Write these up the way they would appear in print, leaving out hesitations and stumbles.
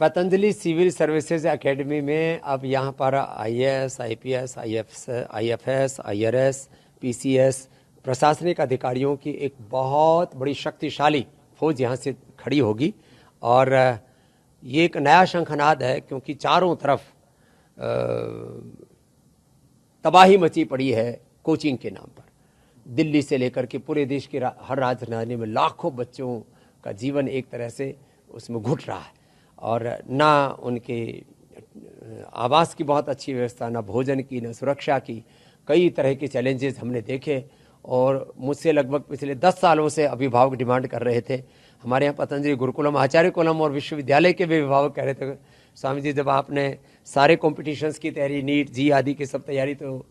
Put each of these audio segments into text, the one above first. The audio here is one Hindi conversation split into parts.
पतंजलि सिविल सर्विसेज एकेडमी में अब यहाँ पर IAS, IPS, IFS, IRS, PCS प्रशासनिक अधिकारियों की एक बहुत बड़ी शक्तिशाली फौज यहाँ से खड़ी होगी। और ये एक नया शंखनाद है, क्योंकि चारों तरफ तबाही मची पड़ी है कोचिंग के नाम पर। दिल्ली से लेकर के पूरे देश के हर राजधानी में लाखों बच्चों का जीवन एक तरह से उसमें घुट रहा है, और ना उनके आवास की बहुत अच्छी व्यवस्था, ना भोजन की, ना सुरक्षा की। कई तरह के चैलेंजेस हमने देखे, और मुझसे लगभग पिछले 10 सालों से अभिभावक डिमांड कर रहे थे। हमारे यहाँ पतंजलि गुरुकुलम, आचार्य कुलम और विश्वविद्यालय के भी अभिभावक कह रहे थे, स्वामी जी जब आपने सारे कॉम्पिटिशन्स की तैयारी, नीट जी आदि की सब तैयारी तो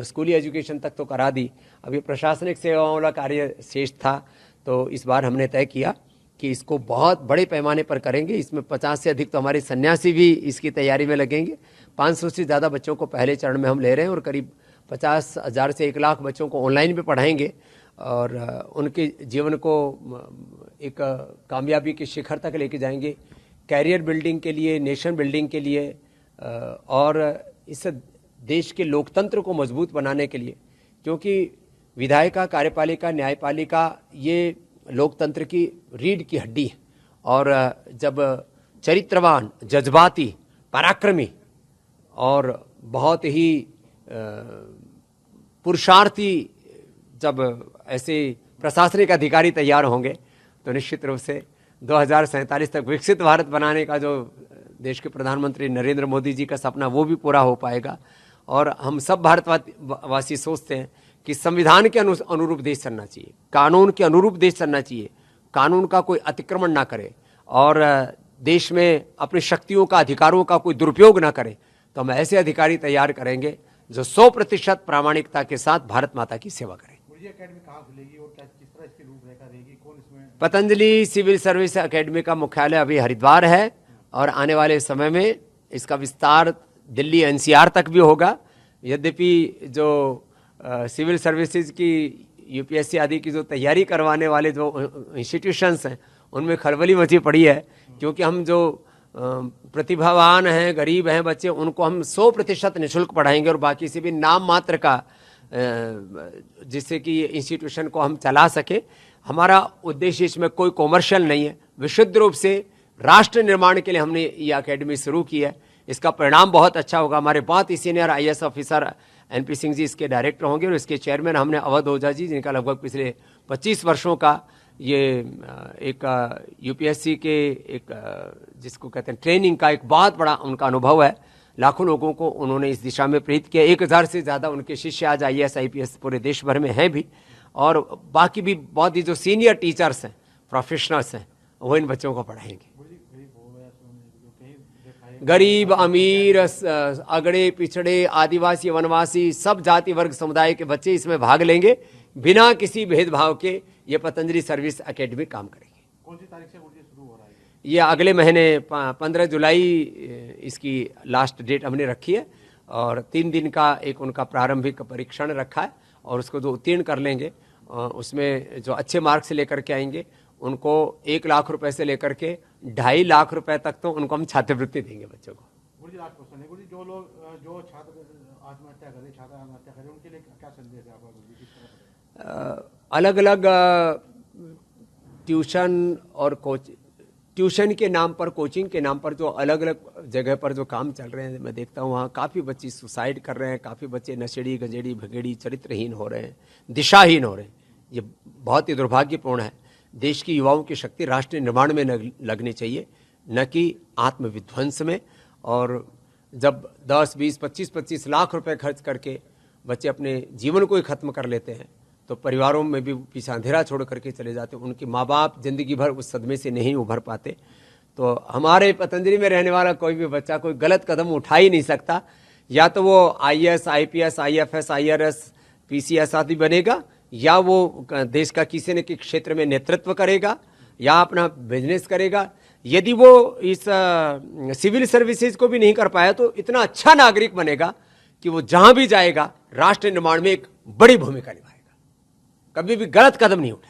स्कूली एजुकेशन तक तो करा दी, अभी प्रशासनिक सेवाओं वाला कार्य शेष था। तो इस बार हमने तय किया कि इसको बहुत बड़े पैमाने पर करेंगे। इसमें 50 से अधिक तो हमारे सन्यासी भी इसकी तैयारी में लगेंगे। 500 से ज़्यादा बच्चों को पहले चरण में हम ले रहे हैं, और करीब 50,000 से 1 लाख बच्चों को ऑनलाइन भी पढ़ाएंगे, और उनके जीवन को एक कामयाबी के शिखर तक लेके जाएंगे, कैरियर बिल्डिंग के लिए, नेशन बिल्डिंग के लिए, और इस देश के लोकतंत्र को मजबूत बनाने के लिए। क्योंकि विधायिका, कार्यपालिका, न्यायपालिका ये लोकतंत्र की रीढ़ की हड्डी है, और जब चरित्रवान, जज्बाती, पराक्रमी और बहुत ही पुरुषार्थी जब ऐसे प्रशासनिक अधिकारी तैयार होंगे, तो निश्चित रूप से 2047 तक विकसित भारत बनाने का जो देश के प्रधानमंत्री नरेंद्र मोदी जी का सपना, वो भी पूरा हो पाएगा। और हम सब भारतवासी सोचते हैं कि संविधान के अनुरूप देश चलना चाहिए, कानून के अनुरूप देश चलना चाहिए, कानून का कोई अतिक्रमण ना करे, और देश में अपनी शक्तियों का, अधिकारों का कोई दुरुपयोग ना करे। तो हम ऐसे अधिकारी तैयार करेंगे जो 100% प्रामाणिकता के साथ भारत माता की सेवा करें। एकेडमी कहाँ खुलेगी और किस तरह इसकी रूपरेखा रहेगी, कौन इसमें? पतंजलि सिविल सर्विस एकेडमी का मुख्यालय अभी हरिद्वार है, और आने वाले समय में इसका विस्तार दिल्ली एनसीआर तक भी होगा। यद्यपि जो सिविल सर्विसेज की यूपीएससी आदि की जो तैयारी करवाने वाले जो इंस्टीट्यूशंस हैं, उनमें खलबली मची पड़ी है, क्योंकि हम जो प्रतिभावान हैं, गरीब हैं बच्चे, उनको हम 100% निःशुल्क पढ़ाएंगे, और बाकी से भी नाम मात्र का, जिससे कि इंस्टीट्यूशन को हम चला सके। हमारा उद्देश्य इसमें कोई कॉमर्शियल नहीं है, विशुद्ध रूप से राष्ट्र निर्माण के लिए हमने ये अकेडमी शुरू की है। इसका परिणाम बहुत अच्छा होगा। हमारे बहुत ही senior IAS officer NP Singh ji इसके डायरेक्टर होंगे, और इसके चेयरमैन हमने अवध ओझा जी, जिनका लगभग पिछले 25 वर्षों का ये एक यूपीएससी के एक जिसको कहते हैं ट्रेनिंग का एक बहुत बड़ा उनका अनुभव है। लाखों लोगों को उन्होंने इस दिशा में प्रेरित किया। 1000 से ज़्यादा उनके शिष्य आज आईएएस आईपीएस पूरे देश भर में हैं भी, और बाकी भी बहुत ही जो सीनियर टीचर्स हैं, प्रोफेशनल्स हैं, वो इन बच्चों को पढ़ाएंगे। गरीब, अमीर, अगड़े पिछड़े, आदिवासी, वनवासी, सब जाति वर्ग समुदाय के बच्चे इसमें भाग लेंगे, बिना किसी भेदभाव के। ये पतंजलि सर्विस एकेडमी काम करेगी। कौन सी तारीख से शुरू हो रहा है? ये अगले महीने 15 जुलाई इसकी लास्ट डेट हमने रखी है, और 3 दिन का एक उनका प्रारंभिक परीक्षण रखा है, और उसको जो उत्तीर्ण कर लेंगे, उसमें जो अच्छे मार्क्स से लेकर के आएंगे, उनको 1 लाख रुपए से लेकर के 2.5 लाख रुपए तक तो उनको हम छात्रवृत्ति देंगे बच्चों को। गुरु जी, लास्ट क्वेश्चन है। गुरु जी, जो लोग जो छात्र आत्महत्या करें, छात्र आत्महत्या करें, उनके लिए क्या संदेश है आपका? अलग अलग ट्यूशन और ट्यूशन के नाम पर, कोचिंग के नाम पर जो अलग अलग जगह पर जो काम चल रहे हैं, मैं देखता हूँ वहाँ काफ़ी बच्चे सुसाइड कर रहे हैं, काफ़ी बच्चे नशेड़ी, गंजेड़ी, भगेड़ी, चरित्रहीन हो रहे हैं, दिशाहीन हो रहे हैं। ये बहुत ही दुर्भाग्यपूर्ण है। देश की युवाओं की शक्ति राष्ट्र निर्माण में लगनी चाहिए, न कि आत्मविध्वंस में। और जब 10, 20, 25 लाख रुपए खर्च करके बच्चे अपने जीवन को ही खत्म कर लेते हैं, तो परिवारों में भी पीछे अंधेरा छोड़ करके चले जाते हैं। उनके माँ बाप जिंदगी भर उस सदमे से नहीं उभर पाते। तो हमारे पतंजलि में रहने वाला कोई भी बच्चा कोई गलत कदम उठा ही नहीं सकता। या तो वो IAS, IPS, IFS, IRS, PCS आदि बनेगा, या वो देश का किसी न किसी क्षेत्र में नेतृत्व करेगा, या अपना बिजनेस करेगा। यदि वो इस सिविल सर्विसेज को भी नहीं कर पाया, तो इतना अच्छा नागरिक बनेगा कि वो जहां भी जाएगा राष्ट्र निर्माण में एक बड़ी भूमिका निभाएगा, कभी भी गलत कदम नहीं उठाएगा।